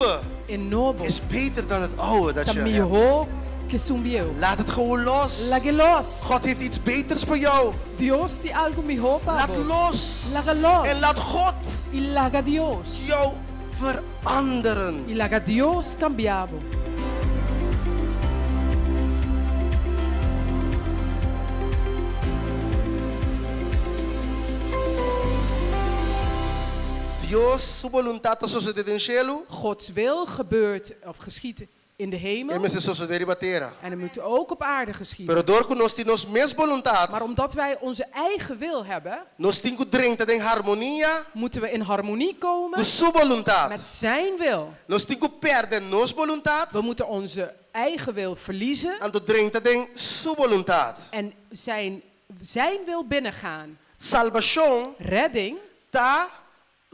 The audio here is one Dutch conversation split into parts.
nieuwe é novo. is beter dan het oude dat Tá je hebt. melhor que zumbieu. Laat het gewoon los. Larga los. God heeft iets beters voor jou. Deus tem algo melhor para Laat você. los. Larga los. En laat God E larga Deus. jou veranderen. E larga Deus cambiar. Dios, su voluntad está sucedida en cielo. Gods wil gebeurt of geschiet in de En hemel. me se suceder en terra. En het moet ook op aarde geschieden. Pero door que nós temos mes voluntad, Maar omdat wij onze eigen wil hebben, nós temos que drinken em harmonia moeten we in harmonie komen com sua voluntad. met zijn wil. Nós temos que perder nos voluntad We moeten onze eigen wil verliezen en te drinken em sua voluntad. en zijn wil binnengaan. Salvação Redding, tá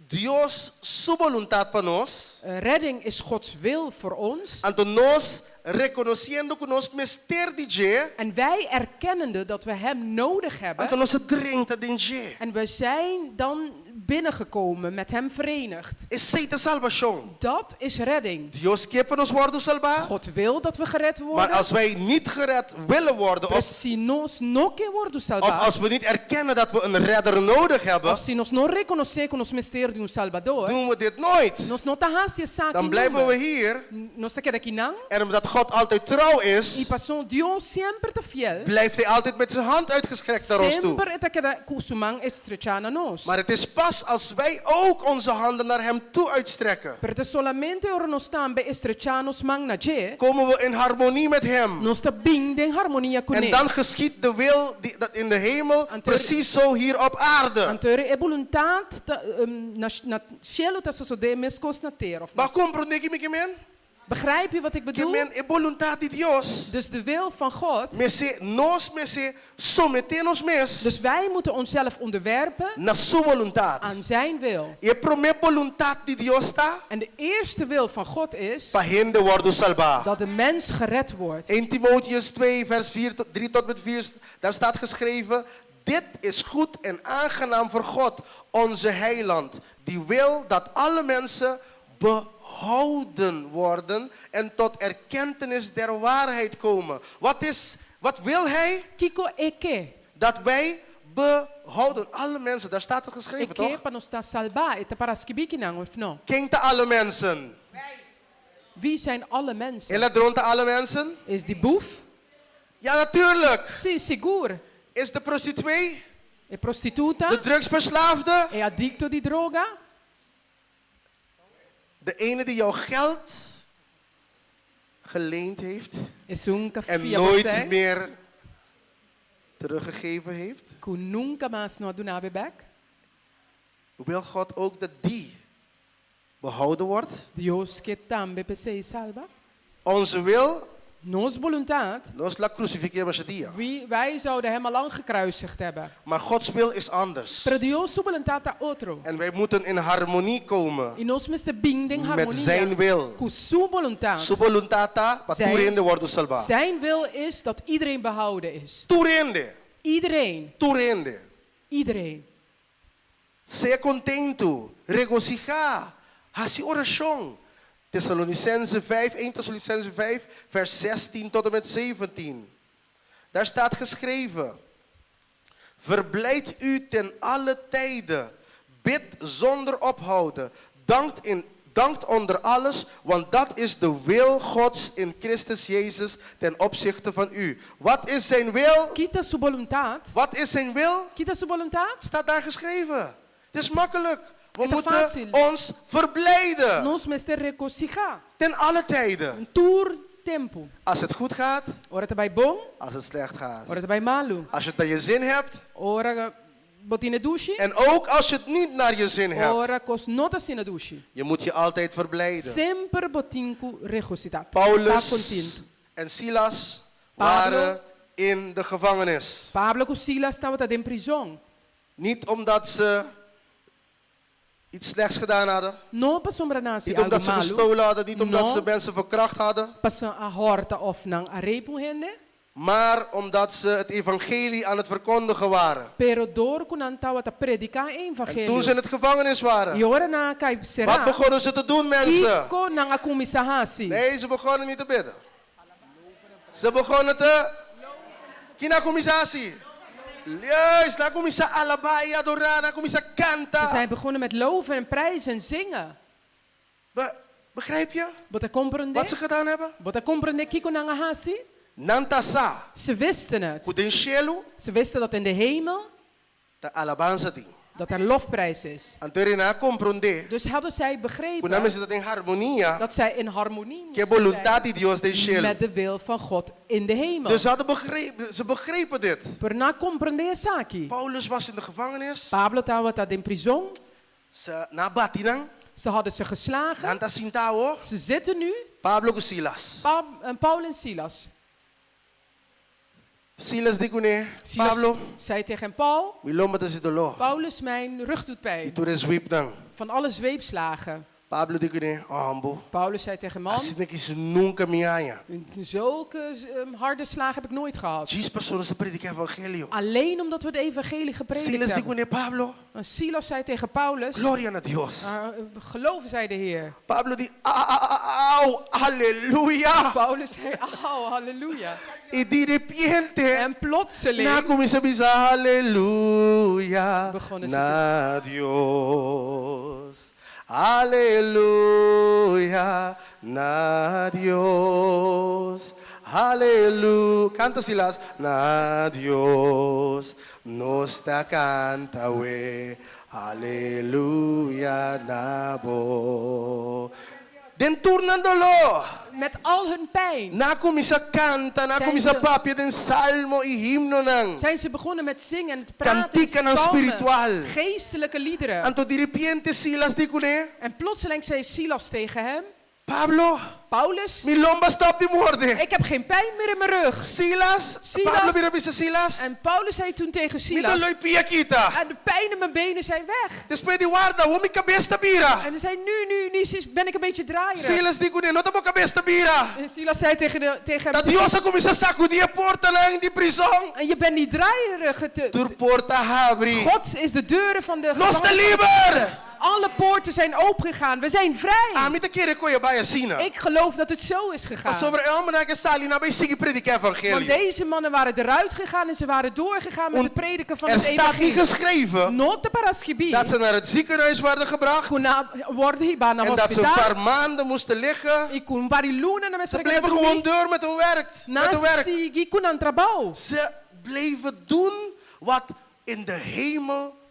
Dios sua voluntad para nós. redding is Gods wil voor ons. Então nós reconhecendo que nós mester de je, En wij erkennende dat we hem nodig hebben. então nós drinken de je. En we zijn dan binnengekomen, met hem verenigd. Aceita salvação. Dat is redding. Dios quer para nós worden salvar. God wil dat we gered Maar worden. als wij niet gered willen worden, Mas of se nós não queremos salvar, als we niet erkennen dat we een redder nodig hebben, of se nós não reconhecemos o mistério de um Salvador, doen we dit nooit. nós não estamos a Dan blijven we hier. Nós estamos aqui não. En omdat God altijd trouw E is, passou Deus sempre está fiel. blijft hij altijd met zijn hand uitgestrekt naar ons toe. Sempre está aqui com sua mão estrechada a nós. Maar het is pas als wij ook onze handen naar hem toe uitstrekken, Pero é solamente ora nós estamos estrechando as mãos na je, komen we in harmonie met hem. nós está bem em harmonia com En ele. dan geschiet de wil dat in de hemel precies zo hier op aarde. Então é vontade na cielo está sucedendo mesmo na terra. Maar compreende que men? Begrijp je wat ik Que bedoel? men é voluntad de Dios. Dus de wil van God. Nós someternos mes Dus wij moeten onszelf onderwerpen na sua voluntad. aan zijn wil. E a primeira voluntad de Deus está En de eerste wil van God is para gente worden salvar. dat de mens gered wordt. 1 Timotheus 2 vers 3 tot met 4, daar staat geschreven: dit is goed en aangenaam voor God, onze heiland, die wil dat alle mensen behouden worden en tot erkentenis der waarheid komen. Wat wil hij? Kiko eke. Dat wij behouden. Alle mensen, daar staat het geschreven, Eke toch? para nos estar salvar. Eta para skibiki não, of não? Quem te alle mensen? Wie zijn alle mensen? Ele dronte alle mensen? Is die boef? Ja, natuurlijk. Sim, seguro. Is de prostituee? É prostituta? De drugsverslaafde? É adicto de droga? De ene die jou geld geleend heeft É um en café a nooit você meer teruggegeven heeft? que nunca mais não adunava back? Wil God ook dat die behouden wordt? Deus que também precisa salva. Onze wil, Nos voluntad. nós la crucifiquemos a dia. Wij zouden hem al lang gekruisigd hebben. Maar Gods wil is anders. Pero Deus sua voluntad é outro. En wij moeten in harmonie komen E nós moeten binden met harmonia zijn wil. com sua voluntad. Su voluntad para Zijn- toerende worden salvar. Zijn wil is dat iedereen behouden is. Toerende, Iedereen. toerende. Iedereen. Seja contento, regocijar, hace oração. Thessalonicense 5, 1 Thessalonicense 5, vers 16 tot en met 17. Daar staat geschreven: verblijd u ten alle tijden, bid zonder ophouden, dankt onder alles, want dat is de wil Gods in Christus Jezus ten opzichte van u. Wat is zijn wil? Quita sua voluntad. Wat is zijn wil? Quita sua voluntad. Staat daar geschreven. Het is makkelijk. We Het is moeten fácil. ons verblijden. Nós moeten regocijar. Ten alle tijden. Tour tempo. Als het goed gaat, Ora tá bem bom, als het slecht gaat. ora tá bem malo. Als je het naar je zin hebt. Ora botine douche. En ook als je het niet naar je zin hebt. Ora cos nota sina douche. Je moet je altijd verblijden. Sempre botinco regocitar. Paulus en Silas waren in de gevangenis. Pablo com Silas estavam em prisão. Niet omdat ze iets slechts gedaan hadden. Não passou para nós Niet algo omdat ze malo. gestolen hadden. Niet omdat No. ze mensen verkracht hadden. Passou a horta of não a repo hende. maar omdat ze het evangelie aan het verkondigen waren. Pero door kunantawa ta predica En evangelio. toen ze in het gevangenis waren, E ora na kai wat será. begonnen ze te doen, mensen? Kiko nanga kumisahasi. Nee, ze begonnen niet te bidden. Ze begonnen te... Kinakumisatie. Juist, na kumisa alabay, adorar, na kumisa Ze kanta. zijn begonnen met loven en prijzen en zingen. Begrijp je Bota comprende? wat ze gedaan hebben? Bota comprende kiko nanga hasi? Nantasa, Ze wisten het. kudinshelu, Ze wisten dat in de hemel ta alabanza ting. dat er lofprijs is. Anterina comprende, Dus hadden zij begrepen kunami zit in harmonia, dat zij in harmonie que moesten voluntad di Dios de zijn cielo. met de wil van God in de hemel. Dus ze begrepen dit. Per na comprende saki. Paulus was in de gevangenis, Pablo estava in prison. ze nabatinang, Ze hadden ze geslagen. nanta sintao, Ze zitten nu. Pablo Silas. Paul en Silas. Silas di kune, Silas Pablo, zei tegen Paul: milomba ta si dolo. Paulus, mijn rug doet pijn. Itu res whip nang. Van alle zweepslagen. Pablo di kune, ambo. Paulus zei tegen man: Asin is nunca mianya. zulke harde slagen heb ik nooit gehad. Diz pessoas a predicar evangelho. Alleen omdat we het evangelie gepredikt Silas di hebben. kune, Pablo, En Silas zei tegen Paulus: gloria a Dios. geloven zij de Heer. Pablo di, au, aleluia. Paulus zei: oh, halleluja. E de repente, En plotseling na começa a bisar, aleluia, Begonnen ze na Dios. Aleluia, na Dios. Aleluia. Canta Silas. Na Dios. Nosta canta we. Aleluia, na bo. Den turnandolo. met al hun pijn Na kumisa kanta, na Zijn kumisa ze- papia den salmo i himno nang. zijn ze begonnen met zingen en te praten. Kantika ng psalmen, spiritual. geestelijke liederen. Anto di repente Silas di kune, En plotseling zei Silas tegen hem: Pablo, Paulus, mi lomba stop di morde. ik heb geen pijn meer in mijn rug. Silas, Silas. Pablo birabisa Silas, En Paulus zei toen tegen mi Silas: daloy pia kita. en de pijn in mijn benen zijn weg. Después di guarda, mi cabesta bira. En hij zei: nu ben ik een beetje draaierig. Silas di kune, no tamo cabesta bira. En Silas zei tegen hem: Dat Dios começa sacudir a porta lang di prison. en je bent niet draaierig. Tur porta abre. God is de deuren van de Los de gevangenis liber. openen. Alle poorten zijn opengegaan. We zijn vrij. Ah, mi te kere ko ya baya sina. Ik geloof dat het zo is gegaan. Sobre el mana que sali na bay sige predicar Want evangelio. deze mannen waren eruit gegaan en ze waren doorgegaan met het prediken van Er het staat niet evangelie. geschreven Not de paraskibi. dat ze naar het ziekenhuis werden gebracht Kuna worden hier naar en dat ze een hospitaal. paar maanden moesten liggen. Ik kon bariluna na Ze bleven gewoon door met hun werk. Met hun werk. Nasi kunan trabaho. Ze bleven doen wat in de hemel,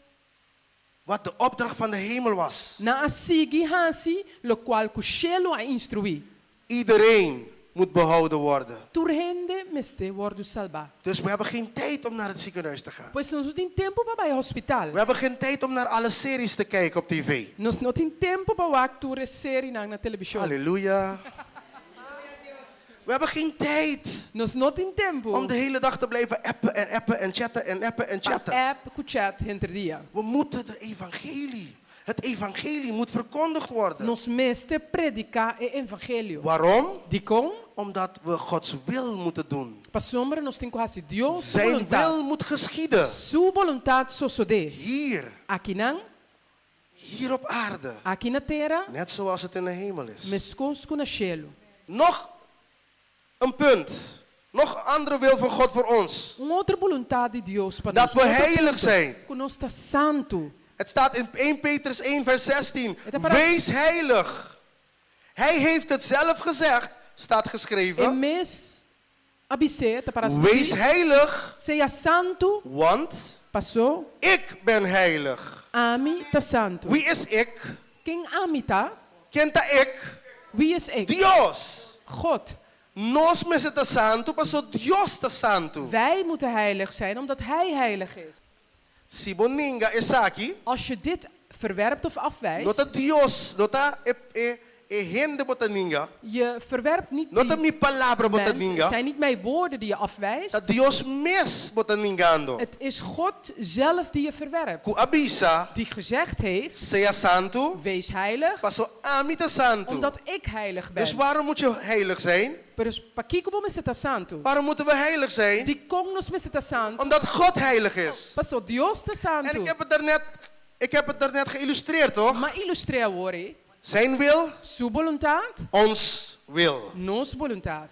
wat de opdracht van de hemel was. Na asigi hasi lo qual kushelo a instrui. Iedereen moet behouden worden. Turhende meste wordu salva. Dus we hebben geen tijd om naar het ziekenhuis te gaan. Pois nós não tem tempo para ir ao hospital. We hebben geen tijd om naar alle series te kijken op tv. Nós não tem tempo para actores série na televisão. Halleluja. We hebben geen tijd Nós não tem tempo. om de hele dag te blijven appen en appen en chatten en appen en chatten. App com chat entre dia. We moeten de evangelie. Het evangelie moet verkondigd worden. Nós meste predicar o evangelho. Waarom? Dicom, Omdat we Gods wil moeten doen. para sombra nós tem quase Deus Zijn vontade. wil moet geschieden. Sua vontade suceder. Hier. Aqui não, Hier op aarde. aqui na terra, Net zoals het in de hemel is. mas conosco na cielo. Nog een punt. Nog een andere wil van God voor ons. Outra vontade de Deus para Dat nós. we heilig zijn. Conosco está santo. Het staat in 1 Petrus 1 vers 16. Het is maar- Wees heilig. Hij heeft het zelf gezegd. Staat E geschreven. mês abiceta para Wees heilig. seja santo, Want passou, ik ben heilig. ami tá santo. Wie is ik? Quem ami tá? Kent dat ik? Wie is ik? Dios. God. Nós me está santo, passou Dios está santo. Wij moeten heilig zijn omdat Hij heilig is. Si boninga is aqui, Als je dit verwerpt of afwijst, nota Dios, nota hende botaninga. Je verwerpt niet Not a die mi palabra mensen. Het botaninga. zijn niet mijn woorden die je afwijst. Dat Dios mes botaningando. Het is God zelf die je verwerpt. Ku abisa, Die gezegd heeft, sea santo, wees heilig, paso amita santo. omdat ik heilig ben. Dus waarom moet je heilig zijn? Pero pakiko mo meseta santo. Waarom moeten we heilig zijn? Die kong nos meseta santo. Omdat God heilig is. Paso Dios te En santo. ik heb het daarnet geïllustreerd, toch? Maar illustreer wori. Zijn wil, Su voluntad, ons wil. nos voluntad.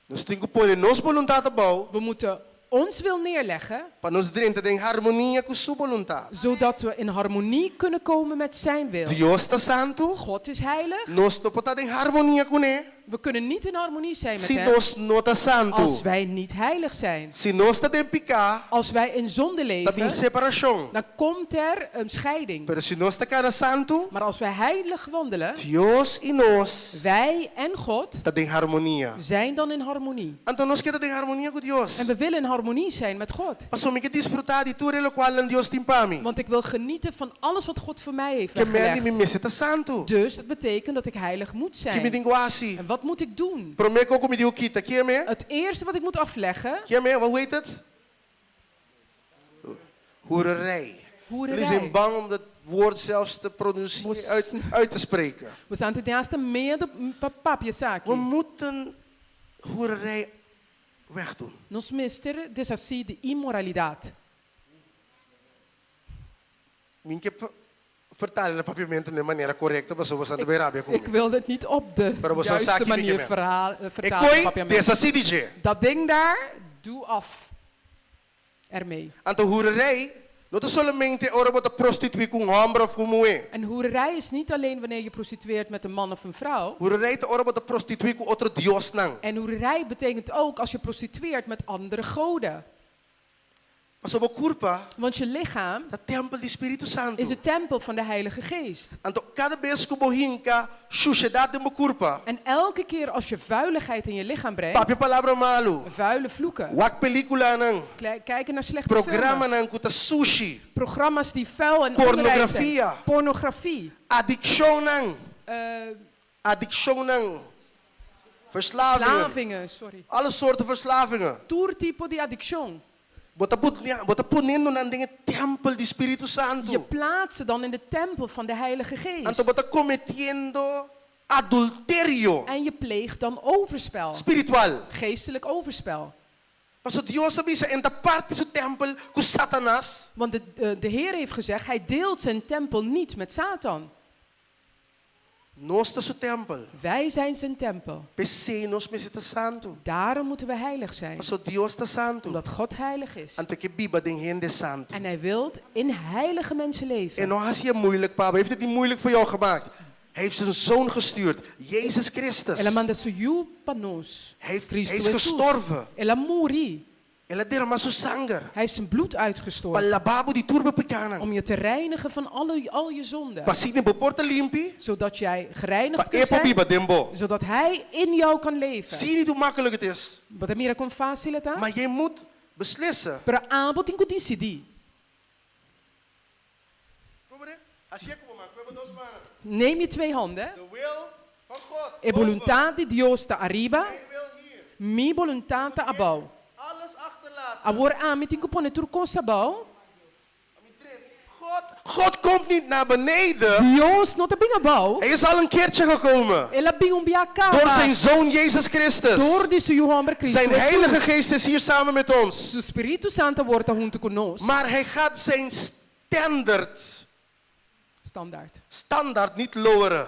Dus tinko po in nos voluntad bouw, We moeten ons wil neerleggen, pa nos drinten in harmonie ku su voluntad. zodat we in harmonie kunnen komen met zijn wil. Dios ta santo, God is heilig. nos to pota in harmonie ku ne. We kunnen niet in harmonie zijn met Si hem nos no ta santo, als wij niet heilig zijn. si nos ta den pika, Als wij in zonde ta bin leven, separation. dan komt er een scheiding. Pero si nos ta kana santo, Maar als wij heilig wandelen, Dios y nos wij en God ta den harmonia. zijn dan in harmonie. Anto nos kita den harmonia ku Dios. En we willen in harmonie zijn met God. Paso mi ke disfrutar di tu relo qual Dios timpami. Want ik wil genieten van alles wat God voor mij heeft Que me ni mi weggelegd. meseta santo. Dus dat betekent dat ik heilig moet Que me zijn. dinguasi. En wat moet ik doen? Prometo ko mi diu kita. Kia me? Het eerste wat ik moet afleggen, Kia me? Wat heet het? Hoererij. Jullie zijn hoererij. bang om dat woord zelfs te produceren, uit te spreken. We zijn ten eerste meer de papapje We zaakje. moeten hoererij wegdoen. Nos mister desassi de immoralidade. Minke vertalen de papiermenten de maniera correcta, maar zo was aan de Arabia Ik komen. wil het niet op de Maar we zijn juiste zaakje manier niet meer. vertalen. Ekoi, papierment. desa sidije. Dat ding daar, doe af ermee. Aan de hoererij, dat is solamente ora wat de prostituee kon hambra of kumue. En hoererij is niet alleen wanneer je prostitueert met een man of een vrouw. Hoererij te ora wat de prostituee kon otro Dios nang. En hoererij betekent ook als je prostitueert met andere goden. Maar zo kurpa, Want je lichaam dat tempel di Spiritu Santo. is de tempel van de Heilige Geest. Anto cada vez que bohinka, sociedade de kurpa. En elke keer als je vuiligheid in je lichaam brengt, Papi palabra malu. vuile vloeken, Wak pelikula nang. kijken naar slechte Programma filmen, nang kuta sushi. programma's die vuil en Pornografie. onrein zijn. Pornografie. Addiction nang. eh, Addiction nang. Verslavingen. Verslavingen, sorry. Alle soorten verslavingen. Todo tipo de adicción. Bota poniendo nang dingen tempel di Spiritu Santo. Je plaatst ze dan in de tempel van de Heilige Anto Geest. bota cometiendo adulterio. En je pleegt dan overspel. Spiritual. Geestelijk overspel. Paso Dios avisa en de parte su tempel ku Satanas. Want de Heer heeft gezegd, hij deelt zijn tempel niet met Satan. Nosta su tempel. Wij zijn zijn tempel. Pecenos mesita santo. Daarom moeten we heilig zijn. Paso Dios ta santo. Omdat God heilig is. Anto que biba den gente santo. En hij wil in heilige mensen En leven. nou has je moeilijk, papa. Heeft het niet moeilijk voor jou gemaakt? Hij heeft zijn zoon gestuurd, Jezus Christus. Ela manda suyu panos. Hij is Jesus. gestorven. Ela muri. Ela derma su sanger. Hij heeft zijn bloed uitgestort. Palababo di turba pekanang. Om je te reinigen van al je zonden. Pasine beporta limpi. Zodat jij gereinigd Pa kunt epo zijn. biba dembo. Zodat hij in jou kan leven. Zie niet hoe makkelijk het is. Wat mira con facilità? Maar jij moet beslissen. Pero abo tinko decidi. Neem je 2 handen. De wil van God. E voluntà di Dio sta arriba. Hij wil hier. Mi volontà ta abau. Alles achterlaten. Awor ami tinko pone turko sabau. God komt niet naar beneden. Dios no ta binga bau. Hij is al een keertje gekomen. Ela bingumbia Door zijn kaba. zoon Jezus Christus. Door de su hombre Cristo. Zijn heilige geest is hier samen met ons. Su Spiritu Santo wordt junto con nos. Maar hij gaat zijn standaard niet loweren.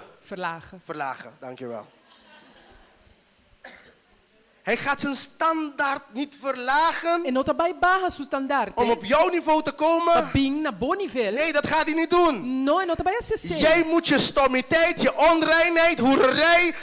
Verlagen, dankjewel. Hij gaat zijn standaard niet verlagen E nota bai baja su standard. om op jouw niveau te komen. Bing na bon nivel. Nee, dat gaat hij niet doen. No, e nota bai acessei. Jij moet je stommiteit, je onreinheid, hoererij,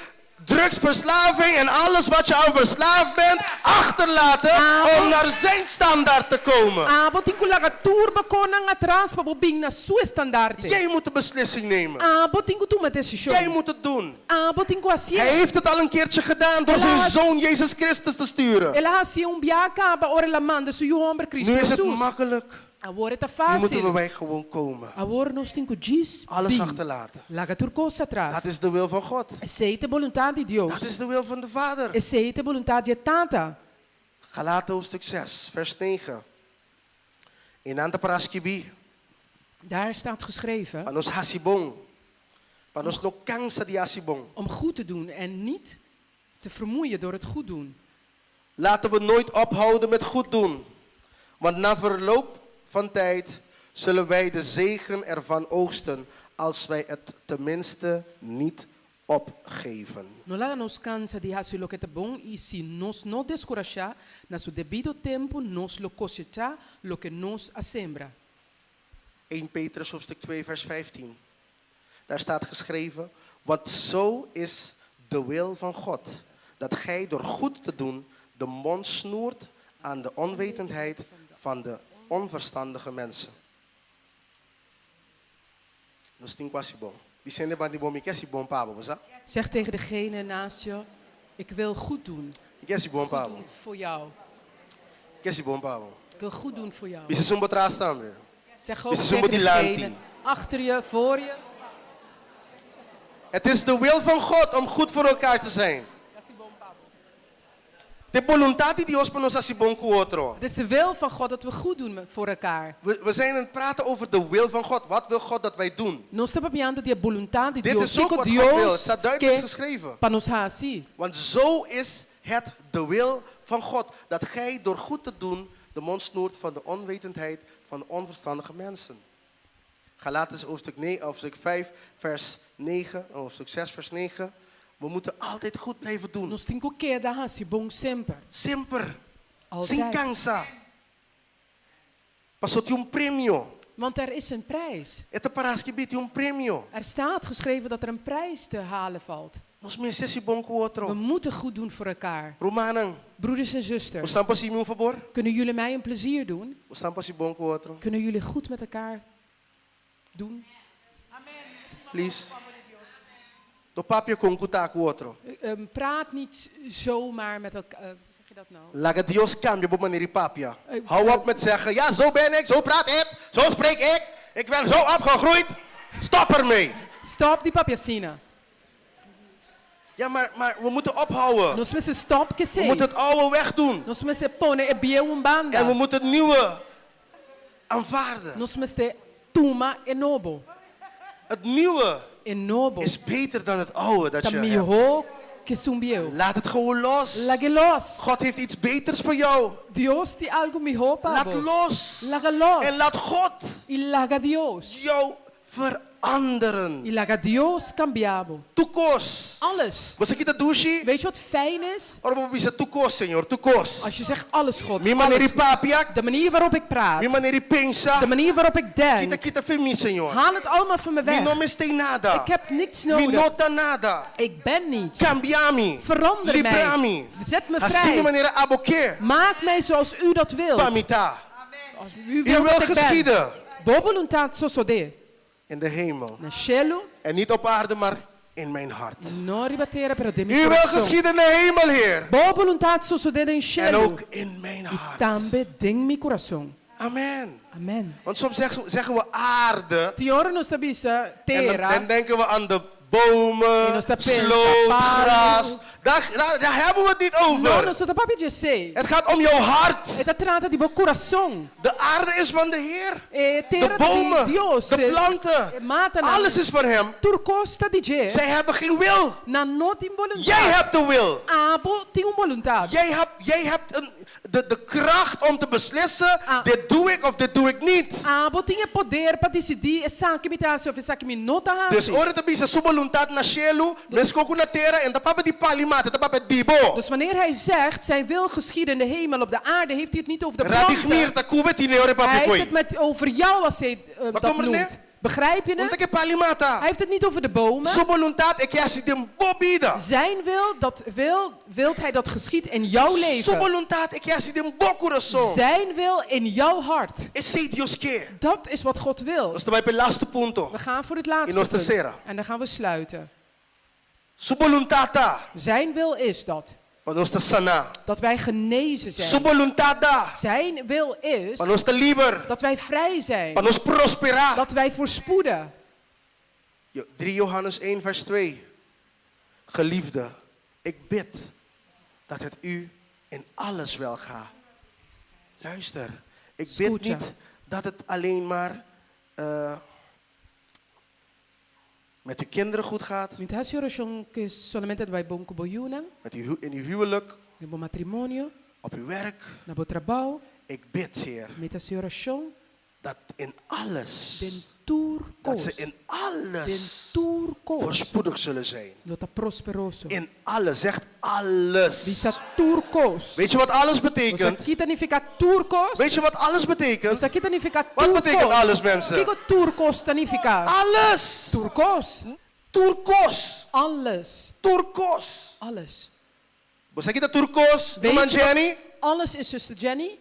drugsverslaving en alles wat je aan verslaafd bent achterlaten om naar zijn standaard te komen. Abo tinko laga turba konang atras pa bing na su standard. Jij moet de beslissing nemen. Abo tinko tu met decision. Jij moet het doen. Abo tinko asie. Hij heeft het al een keertje gedaan door zijn zoon Jezus Christus te sturen. Ela asie biaka ba ore la mande su hombre Cristo Nu is het Jesus. makkelijk. Agora tá Hier moeten fácil. wij gewoon komen. Agora nós temos que diz. Alles achterlaten. Larga tudo coisa Dat atrás. is de wil van God. Aceita a vontade de Deus. Dat is de wil van de Vader. Aceita a vontade de Tata. Galaten hoofdstuk 6, vers 9. In anta paraskibi, Daar staat geschreven panos hasibong, panos no kangsa di hasibong. om goed te doen en niet te vermoeien door het goed doen. Laten we nooit ophouden met goed doen. Want na verloop van tijd zullen wij de zegen ervan oogsten als wij het tenminste niet opgeven. Não lá nos cansa de fazer o que é bom e se nós não descorajar, na seu devido tempo, nós lo cosechar lo que nós assembra. 1 Petrus hoofdstuk 2 vers 15. Daar staat geschreven, want zo is de wil van God, dat gij door goed te doen de mond snoert aan de onwetendheid van de onverstandige mensen. Nos tem quase bom. Dizendo para bom, me quer se bom Pablo, você? Zeg tegen degene naast je, ik wil goed doen. Me quer se bom Goed Pablo. doen voor jou. Quer se bom Pablo. Ik wil goed doen voor jou. Isso sumbo atrás também. Zeg ook Is het tegen zo'n degene dilanti? achter je, voor je. Het is de wil van God om goed voor elkaar te zijn. De voluntad de Dios para nos hacer bom com o outro. Het is de wil van God dat we goed doen voor elkaar. We zijn aan het praten over de wil van God. Wat wil God dat wij doen? Nós estamos falando de vontade de Dit Deus. is ook Que wat God wil. Het Deus staat duidelijk quer geschreven. para nos fazer. Want zo is het de wil van God. Dat gij door goed te doen de mond snoert van de onwetendheid van de onverstandige mensen. Galaten hoofdstuk 5 vers 9. Hoofdstuk 6 vers 9. We moeten altijd goed blijven doen. Nós temos que dar assim bom sempre. Sempre. Altijd. Sem cansa. Passou tem prêmio. Want er is een prijs. Esta parasque tem prêmio. Er staat geschreven dat er een prijs te halen valt. Nós merecemos bom com o We outro. moeten goed doen voor elkaar. Romanen. Broeders en We zusters, staan pas um favor. kunnen jullie mij een plezier doen? We staan pas bom com o outro. Kunnen jullie goed met elkaar doen? Please. Do papia com o outro. Praat niet zomaar met elkaar. Hoe zeg je dat nou? Laat Dios cambia op manier papia. Eh, Hou op met zeggen, ja zo ben ik, zo praat ik, zo spreek ik. Ik ben zo opgegroeid. Stop ermee. Stop die papiacina. Ja, maar we moeten ophouden. Nós precisamos stop que We sei. moeten het oude wegdoen. Nós precisamos pôr e bia En we banda. moeten het nieuwe aanvaarden. Nós precisamos tuma e nobo. Het nieuwe E nobo. is beter dan het oude dat je hebt. Tamiho que sumbiu. Laat het gewoon los. Lage los. God heeft iets beters voor jou. Deus tem algo melhor para Laat você. los. Laga los. En laat God E larga Deus. jou veranderen. E larga Deus cambiabo. Toekomst. Alles. Você kita douche? Weet je wat fijn is? Ora bisa toekomst, Senhor, toekomst. Als je zegt alles God. Mi maneri Alles. papiak, De manier waarop ik praat. mi maneri pensa. De manier waarop ik denk. Kita femi, Senhor. Haal het allemaal van me Mi weg. não me tem nada. Ik heb niks Mi nodig. nota nada. Ik ben niets. Cambiami. Verander Librami. mij. Zet me Assim de vrij. maneira aboque. Maak mij zoals u dat wilt. Pamita. Als u U wilt wil dat ik ben. geschieden. Boa vontade sosode. In de hemel. Na cielo. En niet op aarde, maar in mijn hart. Non ribattere però de U mio wil coração. geschieden in de hemel, Heer. Boa vontade sosode in En cielo. ook in mijn E hart. também dentro meu coração. Amen. Amen. Want soms zeggen we aarde. Ti ora non sta bisa En terra. dan denken we aan de bomen, En dan staat sloot, pensa, gras. Daar hebben we het niet No, non over. sto da papi de sei. Het gaat om jouw hart. E ta tratta di bo coração. De aarde is van de Heer. E De terra di bomen, Deus. de planten. Mata na. Alles is van Hem. Turcosta di je. Zij hebben geen wil. Na non tem vontade. Jij hebt de wil. Abo tem vontade. Jij hebt de kracht om te beslissen, Ah. dit doe ik of dit doe ik niet. Abo tinha poder para decidir essa que me tá se essa que me não tá Dus assim. ora te bisa sua vontade na cielo, mas com na terra, en da papa di palimata, da papa di bo. Dus wanneer hij zegt zijn wil geschieden in de hemel op de aarde, heeft hij het niet over de Radigmir planten. ta kubet in ore Hij papi heeft koi. het met over jou als hij dat kommer noemt. det? Begrijp je Omdat het? que palimata. Hij heeft het niet over de bomen. Sua vontade é que assim dem bobida. Zijn wil, wilt hij dat geschiet in jouw Sua leven. vontade é que assim dem bo coração. Zijn wil in jouw hart. Esse Deus quer. Dat is wat God wil. Nós vai pelo last punto. We gaan voor het In laatste ons punt. terceira. En dan gaan we sluiten. Sua vontade Zijn wil is dat. Panos ta sana. Dat wij genezen Su zijn. voluntad da. Zijn wil is Panos ta liber. dat wij vrij zijn. Panos prospera. Dat wij voorspoeden. 3 Johannes 1 vers 2. Geliefde, ik bid dat het u in alles wel gaat. Luister, ik bid Escucha. niet dat het alleen maar met uw kinderen goed gaat, Niet has oración que solamente vai bom com boiuna, met in uw huwelijk, no bom matrimonio, op uw werk. na bom trabalho, Ik bid, Heer, met as oração, dat in alles, den dat ze turcos, in den alles turcos, voorspoedig zullen zijn. lota prosperoso. In alles, zegt alles. Bisa turcos. Weet je wat alles Os betekent? aqui significa turcos. Weet je wat alles Os betekent? aqui significa Wat turcos. betekent alles, O mensen? que que turcos significa? Alles! Turcos. Turcos! Alles. Turcos! Alles. Você kita turcos, Weet naman je Jenny? Alles is zuster Jenny.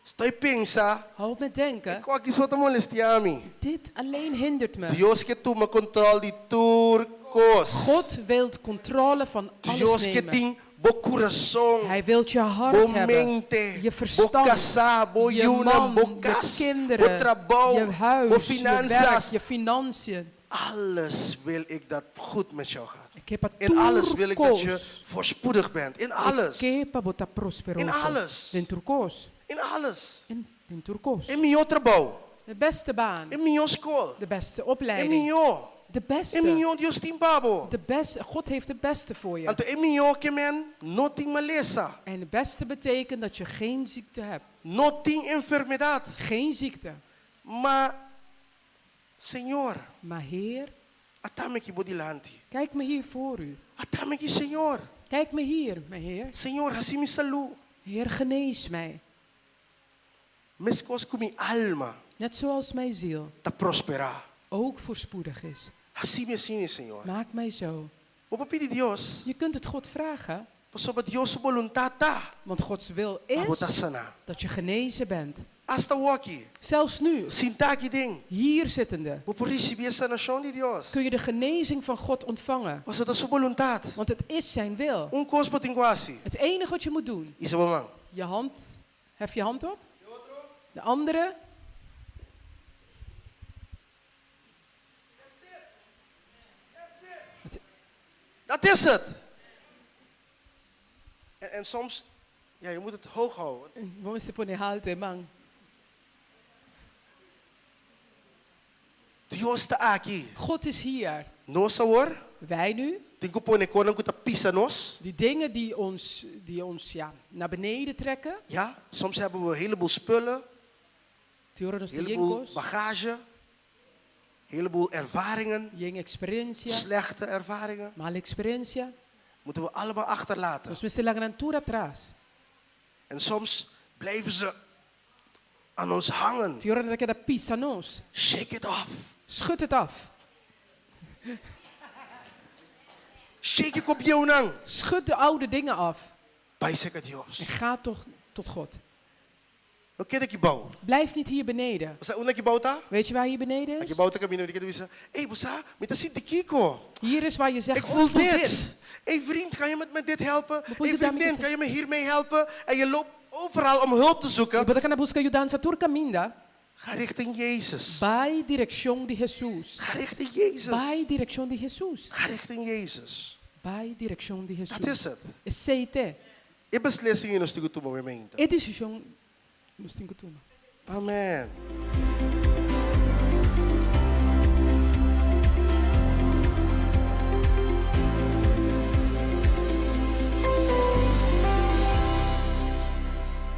Estoy pensa, Hou op met denken. ikaw aqui só tamo molestiami. Dit alleen hindert me. Dios que tu me control di turcos. God wil controle van alles Dios que nemen. tem bo coração, Hij wil je hart bo hebben. mente, Je bo verstand. casa, bo Je yunam, man, bo je kas, bo kinderen. trabaho, Je huis. bo Je werk. finanças. Je financiën. Alles wil ik dat goed met jou gaat. Ik heb het In alles wil ik dat je turcos. voorspoedig bent. In alles. Ik heb het prosperoso. In alles. In turcos. In alles. In turcos. In mijn trabaho. De beste baan. In mijn school. De beste In opleiding. mijn De beste. in mijn Dios timbabo. De beste. God heeft het beste voor je. Anto in mijn kemen nothing malesa. En het beste betekent dat je geen ziekte hebt. Nothing enfermedad. Geen ziekte. Maar Señor, Maar Heer, atame ki bodilanti. kijk me hier voor u. Atame ki Señor. Kijk me hier, mijn Heer. Señor, hasimi salu. Heer, genees mij. Meskos kumi alma Net zoals mijn ziel ta prospera. ook voorspoedig is. Hasimi sini, Señor. Maak mij zo. Opa pidi Dios. Je kunt het God vragen, Pasoba Dios su voluntad ta. want Gods wil Abota is sana. dat je genezen bent. Hasta waki. Zelfs nu, Sintaki ding. hier zittende, Opo recibir sanação de Dios. kun je de genezing van God ontvangen. Pasoda su voluntad. Want het is zijn wil. Cos potinguasi. Het enige wat je moet doen, Isa mamang. je hand, hef je hand op. De andere. Dat is het. En soms, ja, je moet het hoog houden. Vamos te poner alto, man. Dios ta aqui. God is hier. Nossa hoor. Wij nu. Tem que pôr nekonan kuta pisa nos. Die dingen die ons ja, naar beneden trekken. Ja, soms hebben we een heleboel spullen, Die horen ons een de heleboel jinkos. bagage, een heleboel ervaringen, Jing experiencia. slechte ervaringen. Mala experiencia. Moeten we allemaal achterlaten. Nos vamos la gran tour atrás. En soms blijven ze aan ons hangen. Die horen dat je dat pisa nos. Shake it off. Schud het af. Shake ik op jou nang. Schud de oude dingen af. Bijzek het Dios. En ga toch tot God. Wat ken ik je bouw? Blijf niet hier beneden. Wat is je bouwta? Weet je waar hier beneden Als je is? bouwta kan binnen, die kan zeggen, hey, bossa, met de sint kiko. Hier is waar je zegt, Ik oh, voel ik dit. Hey vriend, kan je met dit helpen? moet Hey je daarmee vriendin, zeggen? kan je me hiermee helpen? En je loopt overal om hulp te zoeken. Iba ka na busca ayuda sa tour caminda. Ga richting Jezus. Vai dirección de Jesús. Ga richting Jezus. Vai dirección de Jesús. Ga richting Jezus. Vai dirección de Dat is Jesús. het. Aceite. E beslissingen nos tigo tu movimento. É decisão nos cinco turmas. Amen.